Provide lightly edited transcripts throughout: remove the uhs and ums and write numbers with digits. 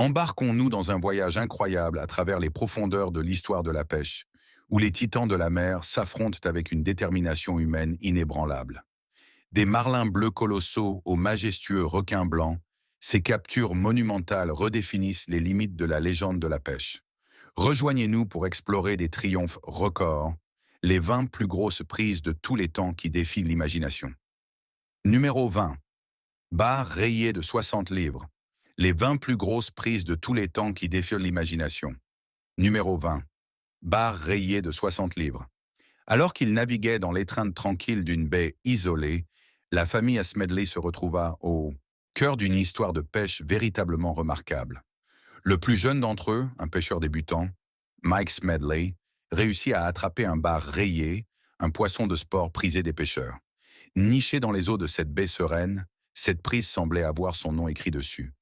Embarquons-nous dans un voyage incroyable à travers les profondeurs de l'histoire de la pêche, où les titans de la mer s'affrontent avec une détermination humaine inébranlable. Des marlins bleus colossaux aux majestueux requins blancs, ces captures monumentales redéfinissent les limites de la légende de la pêche. Rejoignez-nous pour explorer des triomphes records, les 20 plus grosses prises de tous les temps qui défient l'imagination. Numéro 20. Bar rayé de 60 livres. Les 20 plus grosses prises de tous les temps qui défient l'imagination. Numéro 20. Bar rayé de 60 livres. Alors qu'ils naviguaient dans l'étreinte tranquille d'une baie isolée, la famille Smedley se retrouva au cœur d'une histoire de pêche véritablement remarquable. Le plus jeune d'entre eux, un pêcheur débutant, Mike Smedley, réussit à attraper un bar rayé, un poisson de sport prisé des pêcheurs. Niché dans les eaux de cette baie sereine, cette prise semblait avoir son nom écrit dessus.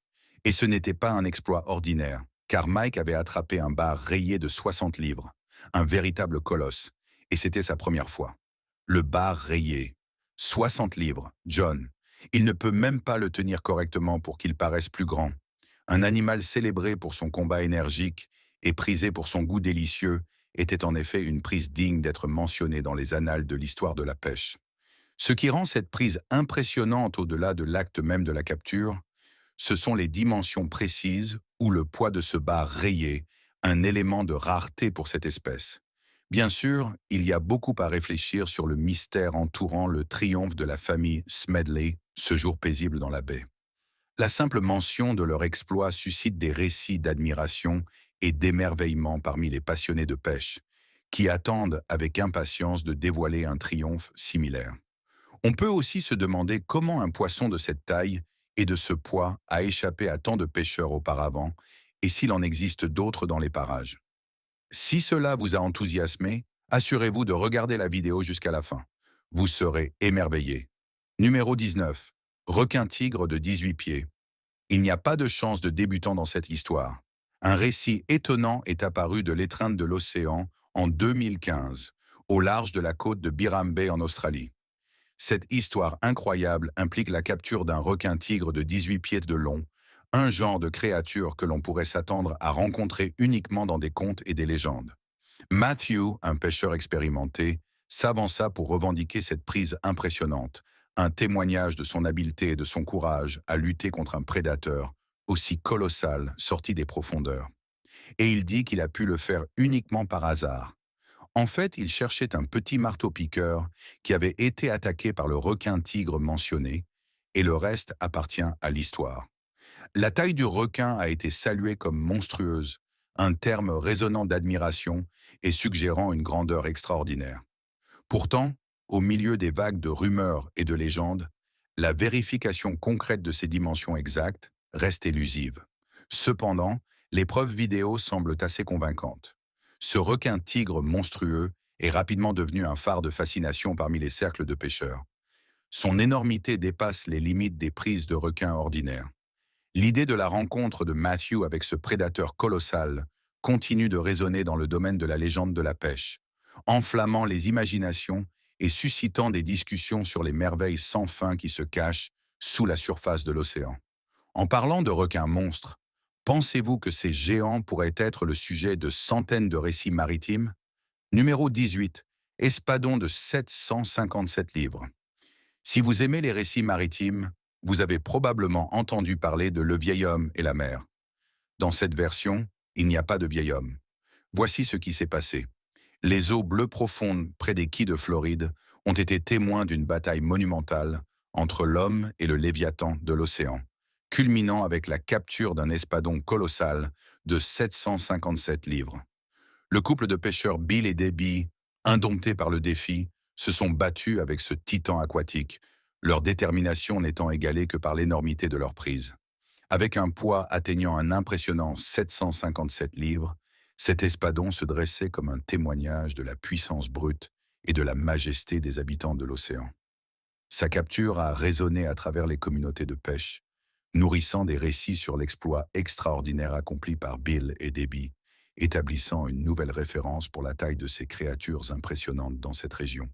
Et ce n'était pas un exploit ordinaire, car Mike avait attrapé un bar rayé de 60 livres, un véritable colosse, et c'était sa première fois. Le bar rayé. 60 livres, John. Il ne peut même pas le tenir correctement pour qu'il paraisse plus grand. Un animal célébré pour son combat énergique et prisé pour son goût délicieux était en effet une prise digne d'être mentionnée dans les annales de l'histoire de la pêche. Ce qui rend cette prise impressionnante au-delà de l'acte même de la capture, ce sont les dimensions précises ou le poids de ce bar rayé, un élément de rareté pour cette espèce. Bien sûr, il y a beaucoup à réfléchir sur le mystère entourant le triomphe de la famille Smedley, ce jour paisible dans la baie. La simple mention de leur exploit suscite des récits d'admiration et d'émerveillement parmi les passionnés de pêche, qui attendent avec impatience de dévoiler un triomphe similaire. On peut aussi se demander comment un poisson de cette taille et de ce poids a échappé à tant de pêcheurs auparavant, et s'il en existe d'autres dans les parages. Si cela vous a enthousiasmé, assurez-vous de regarder la vidéo jusqu'à la fin. Vous serez émerveillé. Numéro 19. Requin-tigre de 18 pieds. Il n'y a pas de chance de débutant dans cette histoire. Un récit étonnant est apparu de l'étreinte de l'océan en 2015, au large de la côte de Byram Bay en Australie. Cette histoire incroyable implique la capture d'un requin-tigre de 18 pieds de long, un genre de créature que l'on pourrait s'attendre à rencontrer uniquement dans des contes et des légendes. Matthew, un pêcheur expérimenté, s'avança pour revendiquer cette prise impressionnante, un témoignage de son habileté et de son courage à lutter contre un prédateur aussi colossal sorti des profondeurs. Et il dit qu'il a pu le faire uniquement par hasard. En fait, il cherchait un petit marteau-piqueur qui avait été attaqué par le requin-tigre mentionné, et le reste appartient à l'histoire. La taille du requin a été saluée comme monstrueuse, un terme résonnant d'admiration et suggérant une grandeur extraordinaire. Pourtant, au milieu des vagues de rumeurs et de légendes, la vérification concrète de ces dimensions exactes reste élusive. Cependant, les preuves vidéo semblent assez convaincantes. Ce requin-tigre monstrueux est rapidement devenu un phare de fascination parmi les cercles de pêcheurs. Son énormité dépasse les limites des prises de requins ordinaires. L'idée de la rencontre de Matthew avec ce prédateur colossal continue de résonner dans le domaine de la légende de la pêche, enflammant les imaginations et suscitant des discussions sur les merveilles sans fin qui se cachent sous la surface de l'océan. En parlant de requins monstres, pensez-vous que ces géants pourraient être le sujet de centaines de récits maritimes? Numéro 18. Espadon de 757 livres. Si vous aimez les récits maritimes, vous avez probablement entendu parler de Le vieil homme et la mer. Dans cette version, il n'y a pas de vieil homme. Voici ce qui s'est passé. Les eaux bleues profondes près des quais de Floride ont été témoins d'une bataille monumentale entre l'homme et le Léviathan de l'océan, culminant avec la capture d'un espadon colossal de 757 livres. Le couple de pêcheurs Bill et Debbie, indomptés par le défi, se sont battus avec ce titan aquatique, leur détermination n'étant égalée que par l'énormité de leur prise. Avec un poids atteignant un impressionnant 757 livres, cet espadon se dressait comme un témoignage de la puissance brute et de la majesté des habitants de l'océan. Sa capture a résonné à travers les communautés de pêche, nourrissant des récits sur l'exploit extraordinaire accompli par Bill et Debbie, établissant une nouvelle référence pour la taille de ces créatures impressionnantes dans cette région.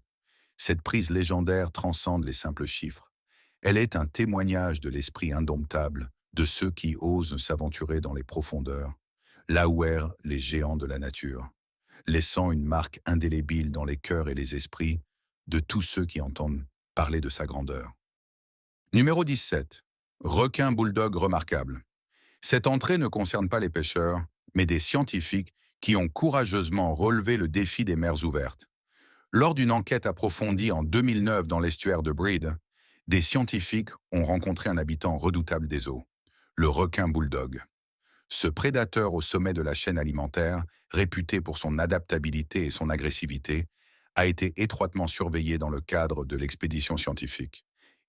Cette prise légendaire transcende les simples chiffres. Elle est un témoignage de l'esprit indomptable, de ceux qui osent s'aventurer dans les profondeurs, là où errent les géants de la nature, laissant une marque indélébile dans les cœurs et les esprits de tous ceux qui entendent parler de sa grandeur. Numéro 17. Requin bulldog remarquable. Cette entrée ne concerne pas les pêcheurs, mais des scientifiques qui ont courageusement relevé le défi des mers ouvertes. Lors d'une enquête approfondie en 2009 dans l'estuaire de Breed, des scientifiques ont rencontré un habitant redoutable des eaux, le requin bulldog. Ce prédateur au sommet de la chaîne alimentaire, réputé pour son adaptabilité et son agressivité, a été étroitement surveillé dans le cadre de l'expédition scientifique.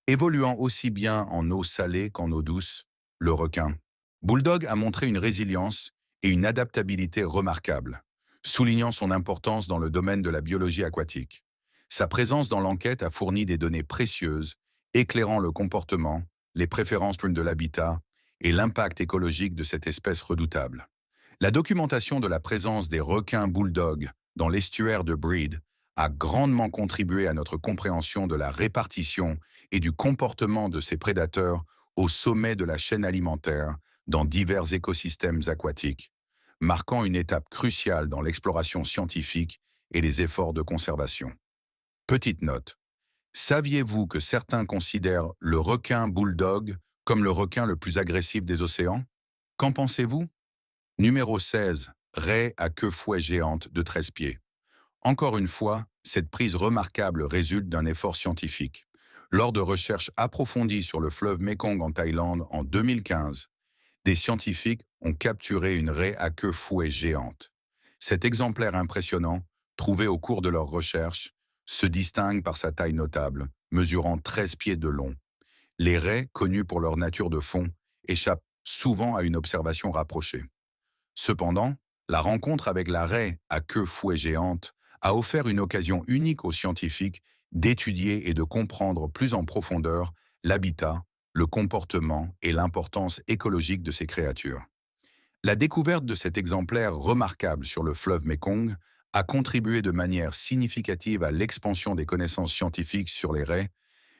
Évoluant aussi bien en eau salée qu'en eau douce, le requin bulldog a montré une résilience et une adaptabilité remarquables, soulignant son importance dans le domaine de la biologie aquatique. Sa présence dans l'enquête a fourni des données précieuses, éclairant le comportement, les préférences de l'habitat et l'impact écologique de cette espèce redoutable. La documentation de la présence des requins bulldog dans l'estuaire de Breed a grandement contribué à notre compréhension de la répartition et du comportement de ces prédateurs au sommet de la chaîne alimentaire dans divers écosystèmes aquatiques, marquant une étape cruciale dans l'exploration scientifique et les efforts de conservation. Petite note. Saviez-vous que certains considèrent le requin bulldog comme le requin le plus agressif des océans? Qu'en pensez-vous? Numéro 16. Raie à queue fouet géante de 13 pieds. Encore une fois, cette prise remarquable résulte d'un effort scientifique. Lors de recherches approfondies sur le fleuve Mekong en Thaïlande en 2015, des scientifiques ont capturé une raie à queue fouet géante. Cet exemplaire impressionnant, trouvé au cours de leurs recherches, se distingue par sa taille notable, mesurant 13 pieds de long. Les raies, connues pour leur nature de fond, échappent souvent à une observation rapprochée. Cependant, la rencontre avec la raie à queue fouet géante a offert une occasion unique aux scientifiques d'étudier et de comprendre plus en profondeur l'habitat, le comportement et l'importance écologique de ces créatures. La découverte de cet exemplaire remarquable sur le fleuve Mekong a contribué de manière significative à l'expansion des connaissances scientifiques sur les raies,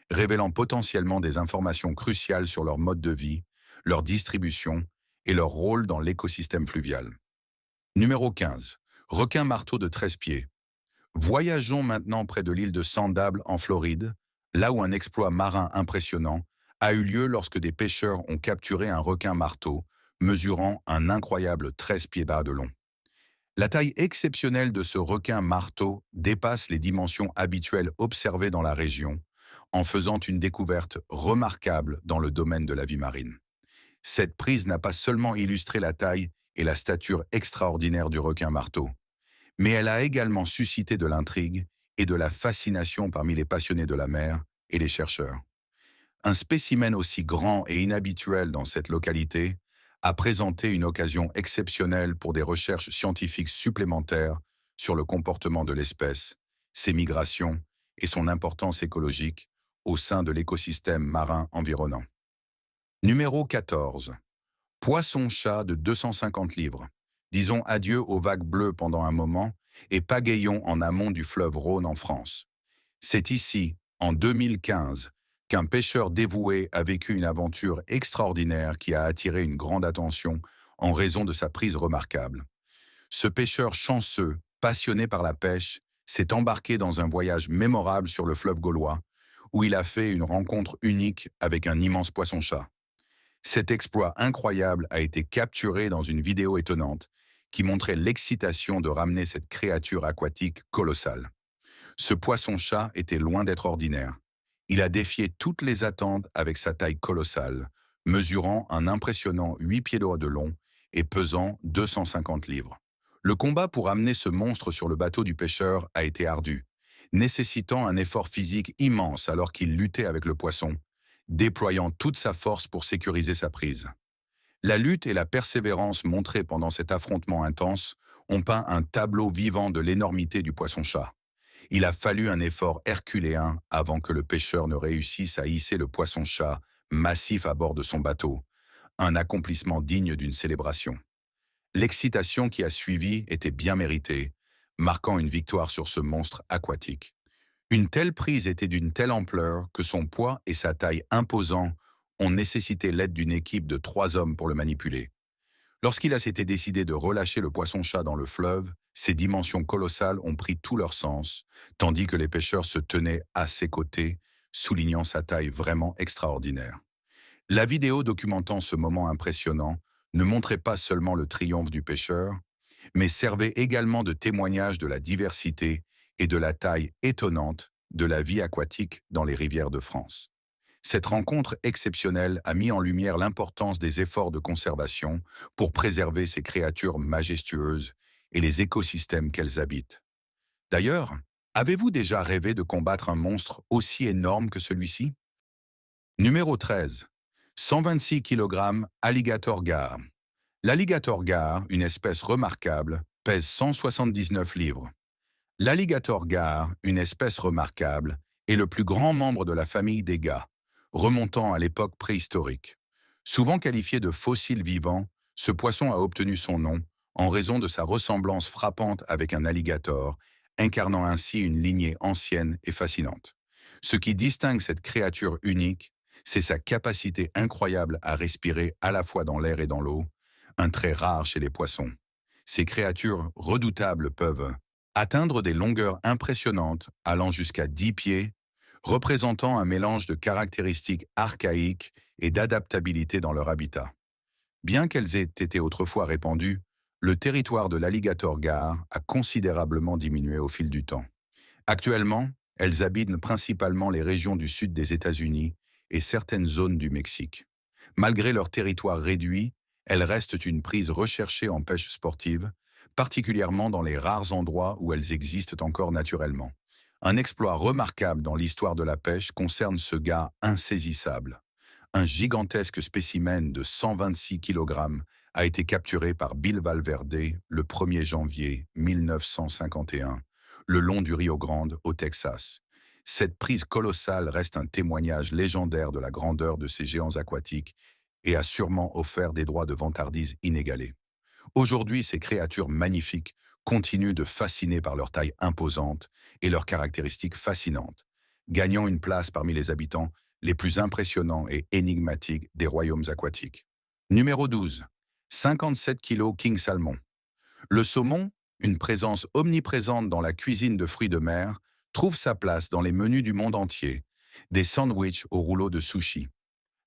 révélant potentiellement des informations cruciales sur leur mode de vie, leur distribution et leur rôle dans l'écosystème fluvial. Numéro 15. Requin marteau de 13 pieds. Voyageons maintenant près de l'île de Sandable en Floride, là où un exploit marin impressionnant a eu lieu lorsque des pêcheurs ont capturé un requin marteau mesurant un incroyable 13 pieds bas de long. La taille exceptionnelle de ce requin marteau dépasse les dimensions habituelles observées dans la région, en faisant une découverte remarquable dans le domaine de la vie marine. Cette prise n'a pas seulement illustré la taille et la stature extraordinaire du requin marteau, mais elle a également suscité de l'intrigue et de la fascination parmi les passionnés de la mer et les chercheurs. Un spécimen aussi grand et inhabituel dans cette localité a présenté une occasion exceptionnelle pour des recherches scientifiques supplémentaires sur le comportement de l'espèce, ses migrations et son importance écologique au sein de l'écosystème marin environnant. Numéro 14. Poisson-chat de 250 livres. Disons adieu aux vagues bleues pendant un moment et pagayons en amont du fleuve Rhône en France. C'est ici, en 2015, qu'un pêcheur dévoué a vécu une aventure extraordinaire qui a attiré une grande attention en raison de sa prise remarquable. Ce pêcheur chanceux, passionné par la pêche, s'est embarqué dans un voyage mémorable sur le fleuve Gaulois, où il a fait une rencontre unique avec un immense poisson-chat. Cet exploit incroyable a été capturé dans une vidéo étonnante qui montrait l'excitation de ramener cette créature aquatique colossale. Ce poisson-chat était loin d'être ordinaire. Il a défié toutes les attentes avec sa taille colossale, mesurant un impressionnant 8 pieds de long et pesant 250 livres. Le combat pour amener ce monstre sur le bateau du pêcheur a été ardu, nécessitant un effort physique immense alors qu'il luttait avec le poisson, déployant toute sa force pour sécuriser sa prise. La lutte et la persévérance montrées pendant cet affrontement intense ont peint un tableau vivant de l'énormité du poisson-chat. Il a fallu un effort herculéen avant que le pêcheur ne réussisse à hisser le poisson-chat massif à bord de son bateau, un accomplissement digne d'une célébration. L'excitation qui a suivi était bien méritée, marquant une victoire sur ce monstre aquatique. Une telle prise était d'une telle ampleur que son poids et sa taille imposants ont nécessité l'aide d'une équipe de 3 hommes pour le manipuler. Lorsqu'il a été décidé de relâcher le poisson-chat dans le fleuve, ses dimensions colossales ont pris tout leur sens, tandis que les pêcheurs se tenaient à ses côtés, soulignant sa taille vraiment extraordinaire. La vidéo documentant ce moment impressionnant ne montrait pas seulement le triomphe du pêcheur, mais servait également de témoignage de la diversité et de la taille étonnante de la vie aquatique dans les rivières de France. Cette rencontre exceptionnelle a mis en lumière l'importance des efforts de conservation pour préserver ces créatures majestueuses et les écosystèmes qu'elles habitent. D'ailleurs, avez-vous déjà rêvé de combattre un monstre aussi énorme que celui-ci? Numéro 13. 126 kg Alligator gar. L'alligator gar, une espèce remarquable, pèse 179 livres. L'alligator gar, une espèce remarquable, est le plus grand membre de la famille des gars, remontant à l'époque préhistorique. Souvent qualifié de fossile vivant, ce poisson a obtenu son nom en raison de sa ressemblance frappante avec un alligator, incarnant ainsi une lignée ancienne et fascinante. Ce qui distingue cette créature unique, c'est sa capacité incroyable à respirer à la fois dans l'air et dans l'eau, un trait rare chez les poissons. Ces créatures redoutables peuvent atteindre des longueurs impressionnantes allant jusqu'à 10 pieds, représentant un mélange de caractéristiques archaïques et d'adaptabilité dans leur habitat. Bien qu'elles aient été autrefois répandues, le territoire de l'alligator gar a considérablement diminué au fil du temps. Actuellement, elles habitent principalement les régions du sud des États-Unis et certaines zones du Mexique. Malgré leur territoire réduit, elles restent une prise recherchée en pêche sportive, particulièrement dans les rares endroits où elles existent encore naturellement. Un exploit remarquable dans l'histoire de la pêche concerne ce gars insaisissable. Un gigantesque spécimen de 126 kg a été capturé par Bill Valverde le 1er janvier 1951, le long du Rio Grande, au Texas. Cette prise colossale reste un témoignage légendaire de la grandeur de ces géants aquatiques et a sûrement offert des droits de vantardise inégalés. Aujourd'hui, ces créatures magnifiques continuent de fasciner par leur taille imposante et leurs caractéristiques fascinantes, gagnant une place parmi les habitants les plus impressionnants et énigmatiques des royaumes aquatiques. Numéro 12. 57 kg King Salmon. Le saumon, une présence omniprésente dans la cuisine de fruits de mer, trouve sa place dans les menus du monde entier, des sandwichs au rouleau de sushi.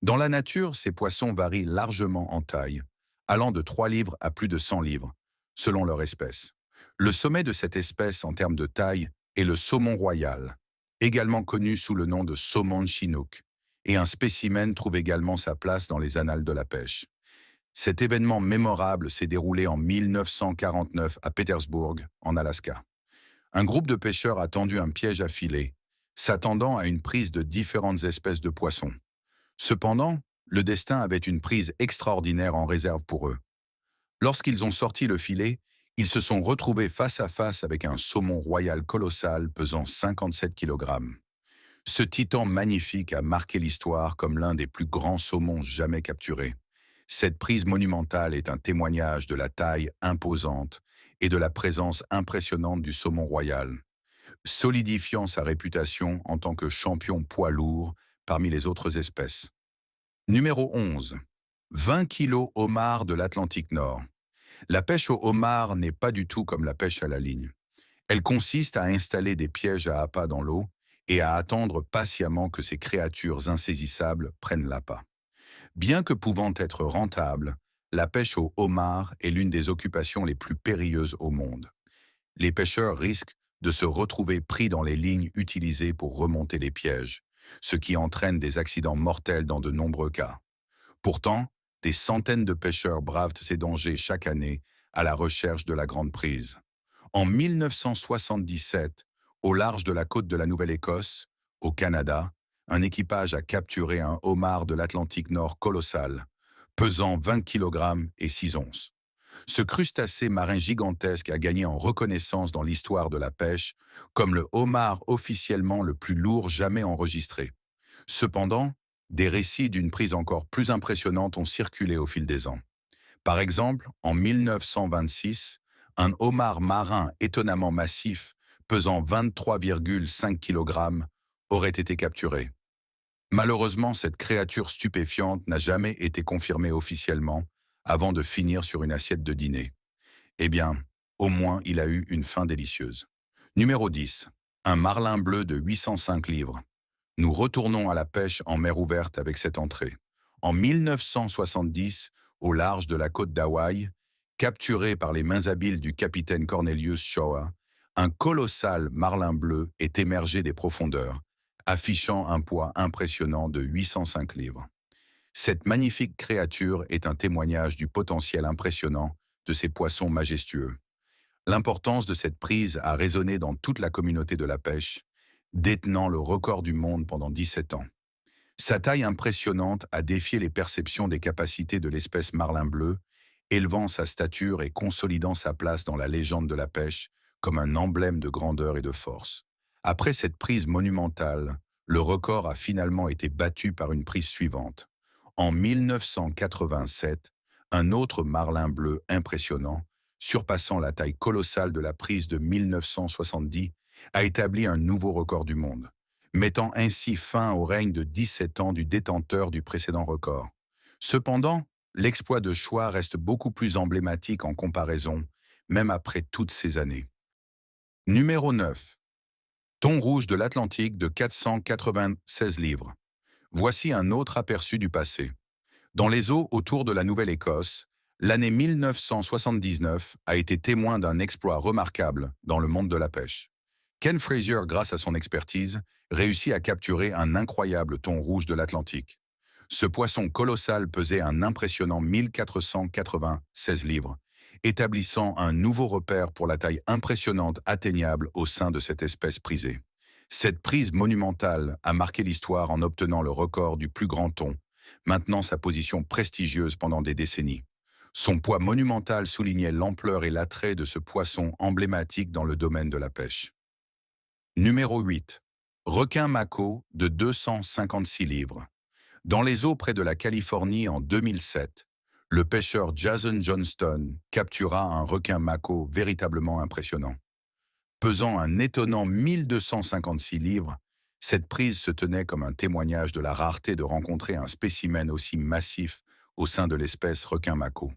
Dans la nature, ces poissons varient largement en taille, allant de 3 livres à plus de 100 livres, selon leur espèce. Le sommet de cette espèce en termes de taille est le saumon royal, également connu sous le nom de saumon chinook, et un spécimen trouve également sa place dans les annales de la pêche. Cet événement mémorable s'est déroulé en 1949 à Petersburg, en Alaska. Un groupe de pêcheurs a tendu un piège à filet, s'attendant à une prise de différentes espèces de poissons. Cependant, le destin avait une prise extraordinaire en réserve pour eux. Lorsqu'ils ont sorti le filet, ils se sont retrouvés face à face avec un saumon royal colossal pesant 57 kg. Ce titan magnifique a marqué l'histoire comme l'un des plus grands saumons jamais capturés. Cette prise monumentale est un témoignage de la taille imposante et de la présence impressionnante du saumon royal, solidifiant sa réputation en tant que champion poids lourd parmi les autres espèces. Numéro 11. 20 kg homard de l'Atlantique Nord. La pêche au homard n'est pas du tout comme la pêche à la ligne. Elle consiste à installer des pièges à appât dans l'eau et à attendre patiemment que ces créatures insaisissables prennent l'appât. Bien que pouvant être rentable, la pêche au homard est l'une des occupations les plus périlleuses au monde. Les pêcheurs risquent de se retrouver pris dans les lignes utilisées pour remonter les pièges, ce qui entraîne des accidents mortels dans de nombreux cas. Pourtant, des centaines de pêcheurs bravent ces dangers chaque année à la recherche de la grande prise. En 1977, au large de la côte de la Nouvelle-Écosse, au Canada, un équipage a capturé un homard de l'Atlantique Nord colossal, pesant 20 kg et 6 onces. Ce crustacé marin gigantesque a gagné en reconnaissance dans l'histoire de la pêche comme le homard officiellement le plus lourd jamais enregistré. Cependant, des récits d'une prise encore plus impressionnante ont circulé au fil des ans. Par exemple, en 1926, un homard marin étonnamment massif, pesant 23,5 kg, aurait été capturé. Malheureusement, cette créature stupéfiante n'a jamais été confirmée officiellement avant de finir sur une assiette de dîner. Eh bien, au moins il a eu une fin délicieuse. Numéro 10. Un marlin bleu de 805 livres. Nous retournons à la pêche en mer ouverte avec cette entrée. En 1970, au large de la côte d'Hawaï, capturé par les mains habiles du capitaine Cornelius Shaw, un colossal marlin bleu est émergé des profondeurs, affichant un poids impressionnant de 805 livres. Cette magnifique créature est un témoignage du potentiel impressionnant de ces poissons majestueux. L'importance de cette prise a résonné dans toute la communauté de la pêche, détenant le record du monde pendant 17 ans. Sa taille impressionnante a défié les perceptions des capacités de l'espèce marlin bleu, élevant sa stature et consolidant sa place dans la légende de la pêche comme un emblème de grandeur et de force. Après cette prise monumentale, le record a finalement été battu par une prise suivante. En 1987, un autre marlin bleu impressionnant, surpassant la taille colossale de la prise de 1970, a établi un nouveau record du monde, mettant ainsi fin au règne de 17 ans du détenteur du précédent record. Cependant, l'exploit de Choix reste beaucoup plus emblématique en comparaison, même après toutes ces années. Numéro 9. Thon rouge de l'Atlantique de 496 livres. Voici un autre aperçu du passé. Dans les eaux autour de la Nouvelle-Écosse, l'année 1979 a été témoin d'un exploit remarquable dans le monde de la pêche. Ken Frazier, grâce à son expertise, réussit à capturer un incroyable thon rouge de l'Atlantique. Ce poisson colossal pesait un impressionnant 1496 livres, établissant un nouveau repère pour la taille impressionnante atteignable au sein de cette espèce prisée. Cette prise monumentale a marqué l'histoire en obtenant le record du plus grand thon, maintenant sa position prestigieuse pendant des décennies. Son poids monumental soulignait l'ampleur et l'attrait de ce poisson emblématique dans le domaine de la pêche. Numéro 8. Requin mako de 256 livres. Dans les eaux près de la Californie en 2007, le pêcheur Jason Johnston captura un requin mako véritablement impressionnant. Pesant un étonnant 1256 livres, cette prise se tenait comme un témoignage de la rareté de rencontrer un spécimen aussi massif au sein de l'espèce requin mako.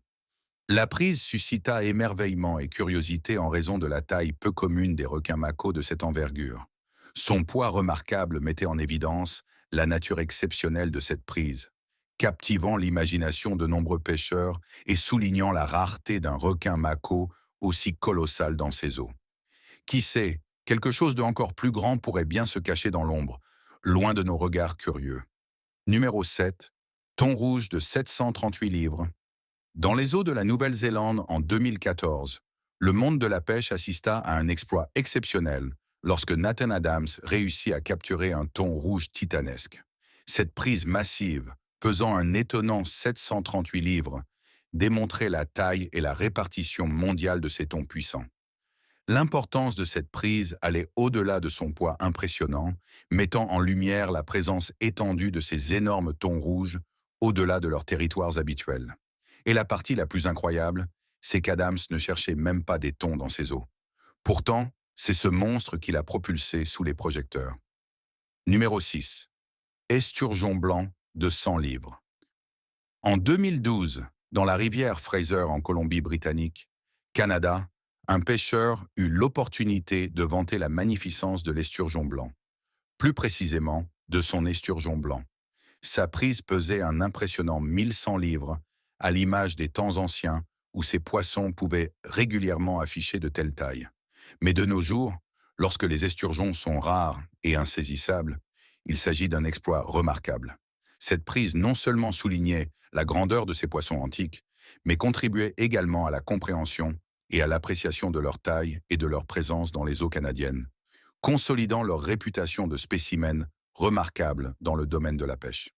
La prise suscita émerveillement et curiosité en raison de la taille peu commune des requins mako de cette envergure. Son poids remarquable mettait en évidence la nature exceptionnelle de cette prise, captivant l'imagination de nombreux pêcheurs et soulignant la rareté d'un requin mako aussi colossal dans ses eaux. Qui sait, quelque chose de encore plus grand pourrait bien se cacher dans l'ombre, loin de nos regards curieux. Numéro 7. Thon rouge de 738 livres. Dans les eaux de la Nouvelle-Zélande en 2014, le monde de la pêche assista à un exploit exceptionnel lorsque Nathan Adams réussit à capturer un thon rouge titanesque. Cette prise massive, pesant un étonnant 738 livres, démontrait la taille et la répartition mondiale de ces thons puissants. L'importance de cette prise allait au-delà de son poids impressionnant, mettant en lumière la présence étendue de ces énormes thons rouges au-delà de leurs territoires habituels. Et la partie la plus incroyable, c'est qu'Adams ne cherchait même pas des thons dans ses eaux. Pourtant, c'est ce monstre qui l'a propulsé sous les projecteurs. Numéro 6. Esturgeon blanc de 100 livres. En 2012, dans la rivière Fraser en Colombie-Britannique, Canada, un pêcheur eut l'opportunité de vanter la magnificence de l'esturgeon blanc. Plus précisément, de son esturgeon blanc. Sa prise pesait un impressionnant 1100 livres, à l'image des temps anciens où ces poissons pouvaient régulièrement afficher de telles tailles. Mais de nos jours, lorsque les esturgeons sont rares et insaisissables, il s'agit d'un exploit remarquable. Cette prise non seulement soulignait la grandeur de ces poissons antiques, mais contribuait également à la compréhension et à l'appréciation de leur taille et de leur présence dans les eaux canadiennes, consolidant leur réputation de spécimens remarquables dans le domaine de la pêche.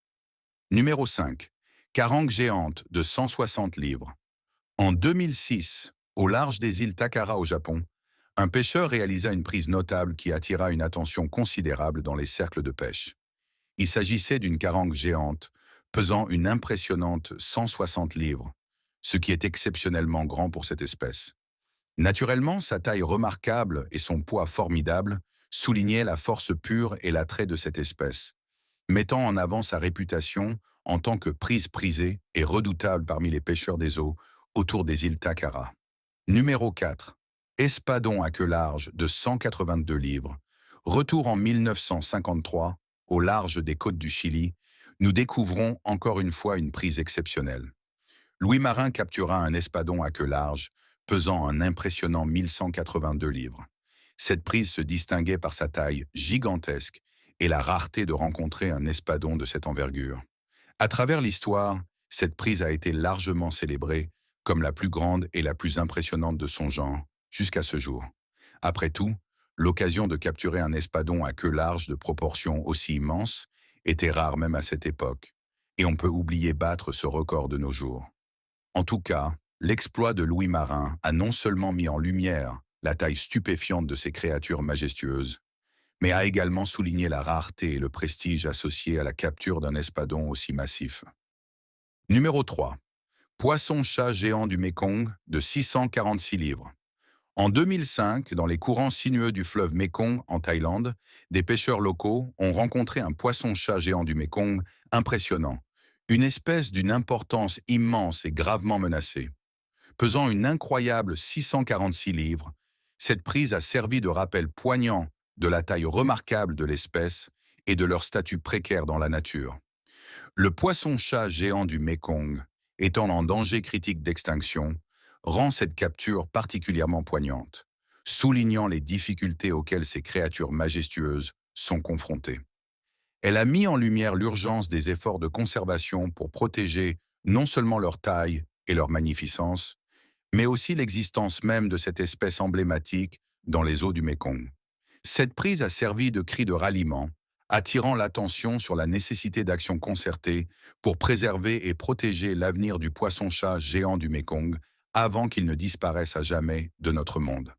Numéro 5. Carangue géante de 160 livres. En 2006, au large des îles Takara au Japon, un pêcheur réalisa une prise notable qui attira une attention considérable dans les cercles de pêche. Il s'agissait d'une carangue géante, pesant une impressionnante 160 livres, ce qui est exceptionnellement grand pour cette espèce. Naturellement, sa taille remarquable et son poids formidable soulignaient la force pure et l'attrait de cette espèce. mettant en avant sa réputation en tant que prise prisée et redoutable parmi les pêcheurs des eaux autour des îles Takara. Numéro 4. Espadon à queue large de 182 livres. Retour en 1953, au large des côtes du Chili, nous découvrons encore une fois une prise exceptionnelle. Louis Marin captura un espadon à queue large, pesant un impressionnant 1182 livres. Cette prise se distinguait par sa taille gigantesque et la rareté de rencontrer un espadon de cette envergure. À travers l'histoire, cette prise a été largement célébrée comme la plus grande et la plus impressionnante de son genre, jusqu'à ce jour. Après tout, l'occasion de capturer un espadon à queue large de proportions aussi immenses était rare même à cette époque, et on peut oublier battre ce record de nos jours. En tout cas, l'exploit de Louis Marin a non seulement mis en lumière la taille stupéfiante de ces créatures majestueuses, mais a également souligné la rareté et le prestige associés à la capture d'un espadon aussi massif. Numéro 3. Poisson-chat géant du Mékong de 646 livres. En 2005, dans les courants sinueux du fleuve Mékong en Thaïlande, des pêcheurs locaux ont rencontré un poisson-chat géant du Mékong impressionnant, une espèce d'une importance immense et gravement menacée. Pesant une incroyable 646 livres, cette prise a servi de rappel poignant de la taille remarquable de l'espèce et de leur statut précaire dans la nature. Le poisson-chat géant du Mékong, étant en danger critique d'extinction, rend cette capture particulièrement poignante, soulignant les difficultés auxquelles ces créatures majestueuses sont confrontées. Elle a mis en lumière l'urgence des efforts de conservation pour protéger non seulement leur taille et leur magnificence, mais aussi l'existence même de cette espèce emblématique dans les eaux du Mékong. Cette prise a servi de cri de ralliement, attirant l'attention sur la nécessité d'actions concertées pour préserver et protéger l'avenir du poisson-chat géant du Mékong avant qu'il ne disparaisse à jamais de notre monde.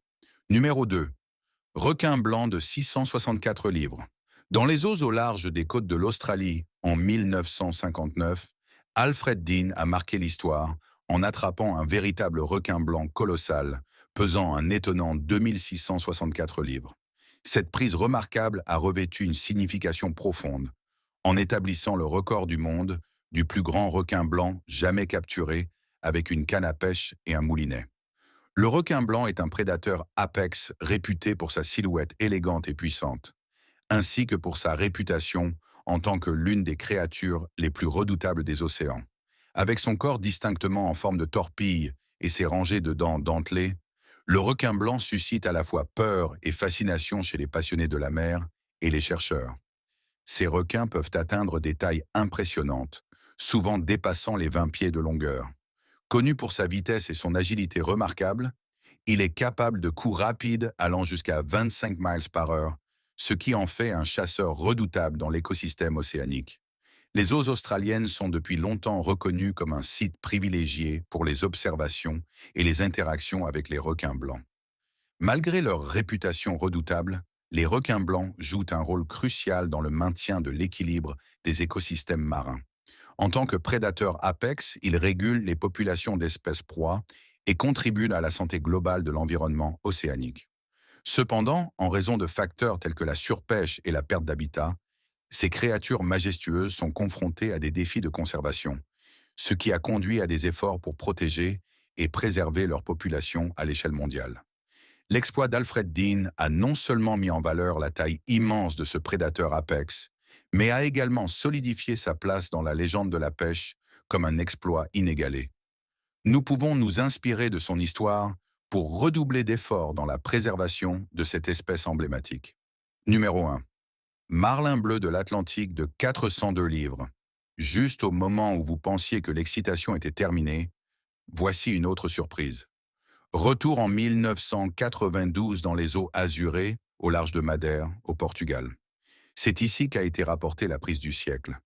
Numéro 2. Requin blanc de 664 livres. Dans les eaux au large des côtes de l'Australie en 1959, Alfred Dean a marqué l'histoire en attrapant un véritable requin blanc colossal, pesant un étonnant 2664 livres. Cette prise remarquable a revêtu une signification profonde, en établissant le record du monde du plus grand requin blanc jamais capturé avec une canne à pêche et un moulinet. Le requin blanc est un prédateur apex réputé pour sa silhouette élégante et puissante, ainsi que pour sa réputation en tant que l'une des créatures les plus redoutables des océans. Avec son corps distinctement en forme de torpille et ses rangées de dents dentelées, le requin blanc suscite à la fois peur et fascination chez les passionnés de la mer et les chercheurs. Ces requins peuvent atteindre des tailles impressionnantes, souvent dépassant les 20 pieds de longueur. Connu pour sa vitesse et son agilité remarquables, il est capable de coups rapides allant jusqu'à 25 miles par heure, ce qui en fait un chasseur redoutable dans l'écosystème océanique. Les eaux australiennes sont depuis longtemps reconnues comme un site privilégié pour les observations et les interactions avec les requins blancs. Malgré leur réputation redoutable, les requins blancs jouent un rôle crucial dans le maintien de l'équilibre des écosystèmes marins. En tant que prédateurs apex, ils régulent les populations d'espèces proies et contribuent à la santé globale de l'environnement océanique. Cependant, en raison de facteurs tels que la surpêche et la perte d'habitat, ces créatures majestueuses sont confrontées à des défis de conservation, ce qui a conduit à des efforts pour protéger et préserver leur population à l'échelle mondiale. L'exploit d'Alfred Dean a non seulement mis en valeur la taille immense de ce prédateur apex, mais a également solidifié sa place dans la légende de la pêche comme un exploit inégalé. Nous pouvons nous inspirer de son histoire pour redoubler d'efforts dans la préservation de cette espèce emblématique. Numéro 1. Marlin bleu de l'Atlantique de 402 livres. Juste au moment où vous pensiez que l'excitation était terminée, voici une autre surprise. Retour en 1992 dans les eaux azurées, au large de Madère, au Portugal. C'est ici qu'a été rapportée la prise du siècle.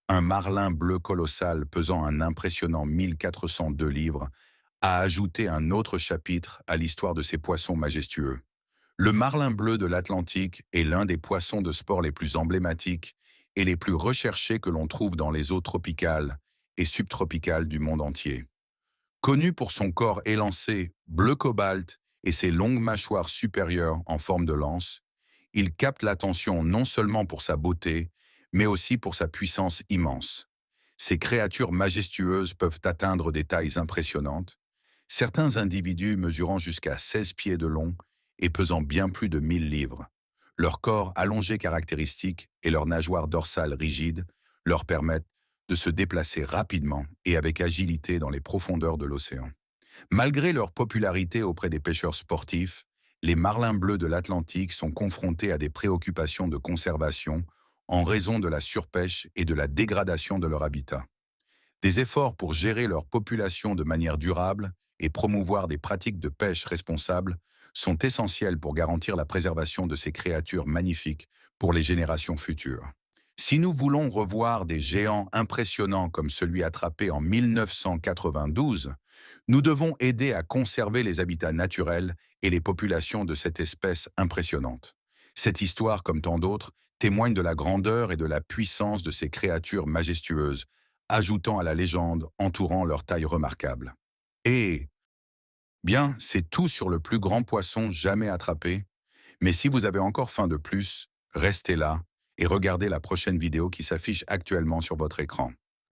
Un marlin bleu colossal pesant un impressionnant 1402 livres a ajouté un autre chapitre à l'histoire de ces poissons majestueux. Le marlin bleu de l'Atlantique est l'un des poissons de sport les plus emblématiques et les plus recherchés que l'on trouve dans les eaux tropicales et subtropicales du monde entier. Connu pour son corps élancé, bleu cobalt et ses longues mâchoires supérieures en forme de lance, il capte l'attention non seulement pour sa beauté, mais aussi pour sa puissance immense. Ces créatures majestueuses peuvent atteindre des tailles impressionnantes, certains individus mesurant jusqu'à 16 pieds de long et pesant bien plus de 1 000 livres. Leur corps allongé caractéristique et leur nagetoire dorsale rigide leur permettent de se déplacer rapidement et avec agilité dans les profondeurs de l'océan. Malgré leur popularité auprès des pêcheurs sportifs, les marlins bleus de l'Atlantique sont confrontés à des préoccupations de conservation en raison de la surpêche et de la dégradation de leur habitat. Des efforts pour gérer leur population de manière durable et promouvoir des pratiques de pêche responsables sont essentiels pour garantir la préservation de ces créatures magnifiques pour les générations futures. Si nous voulons revoir des géants impressionnants comme celui attrapé en 1992, nous devons aider à conserver les habitats naturels et les populations de cette espèce impressionnante. Cette histoire, comme tant d'autres, témoigne de la grandeur et de la puissance de ces créatures majestueuses, ajoutant à la légende entourant leur taille remarquable. Et, bien, c'est tout sur le plus grand poisson jamais attrapé, mais si vous avez encore faim de plus, restez là et regardez la prochaine vidéo qui s'affiche actuellement sur votre écran.